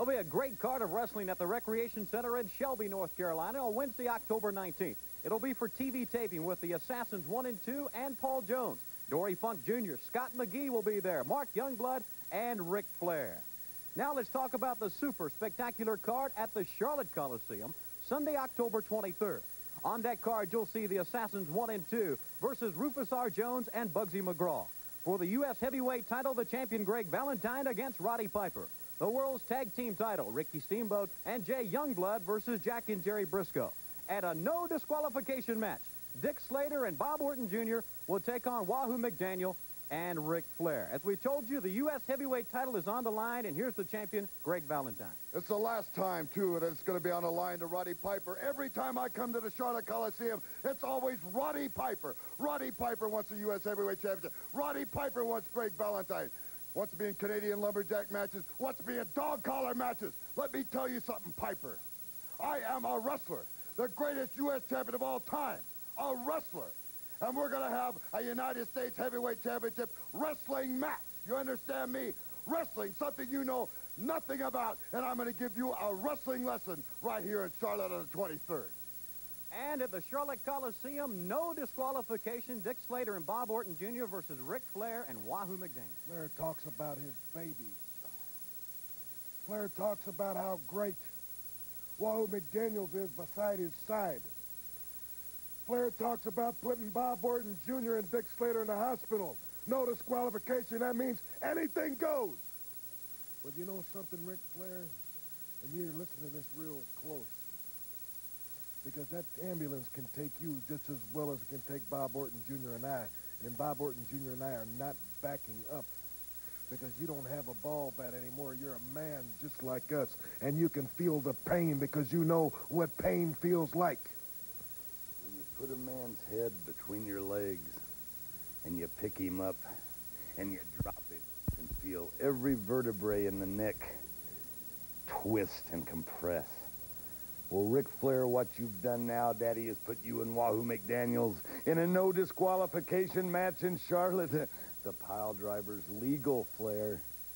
There'll be a great card of wrestling at the Recreation Center in Shelby, North Carolina on Wednesday, October 19th. It'll be for TV taping with the Assassins 1 and 2 and Paul Jones. Dory Funk Jr., Scott McGee will be there, Mark Youngblood, and Ric Flair. Now let's talk about the super spectacular card at the Charlotte Coliseum, Sunday, October 23rd. On that card, you'll see the Assassins 1 and 2 versus Rufus R. Jones and Bugsy McGraw. For the U.S. heavyweight title, the champion Greg Valentine against Roddy Piper. The world's tag team title, Ricky Steamboat and Jay Youngblood versus Jack and Jerry Briscoe. At a no disqualification match, Dick Slater and Bob Orton Jr. will take on Wahoo McDaniel and Ric Flair. As we told you, the U.S. heavyweight title is on the line, and here's the champion, Greg Valentine. It's the last time, too, that it's going to be on the line to Roddy Piper. Every time I come to the Charlotte Coliseum, it's always Roddy Piper. Roddy Piper wants the U.S. heavyweight championship. Roddy Piper wants Greg Valentine. Wants to be in Canadian lumberjack matches. Wants to be in dog collar matches. Let me tell you something, Piper. I am a wrestler. The greatest U.S. champion of all time. A wrestler. And we're going to have a United States Heavyweight Championship wrestling match. You understand me? Wrestling, something you know nothing about. And I'm going to give you a wrestling lesson right here in Charlotte on the 23rd. And at the Charlotte Coliseum, no disqualification. Dick Slater and Bob Orton Jr. versus Ric Flair and Wahoo McDaniel. Flair talks about his baby. Flair talks about how great Wahoo McDaniels is beside his side. Flair talks about putting Bob Orton Jr. and Dick Slater in the hospital. No disqualification. That means anything goes. But you know something, Ric Flair? And you're listening to this real close. Because that ambulance can take you just as well as it can take Bob Orton Jr. and I. And Bob Orton Jr. and I are not backing up. Because you don't have a ball bat anymore. You're a man just like us. And you can feel the pain because you know what pain feels like. When you put a man's head between your legs and you pick him up and you drop him, you can feel every vertebrae in the neck twist and compress. Well, Ric Flair, what you've done now, Daddy, has put you and Wahoo McDaniels in a no disqualification match in Charlotte. The pile driver's legal, Flair.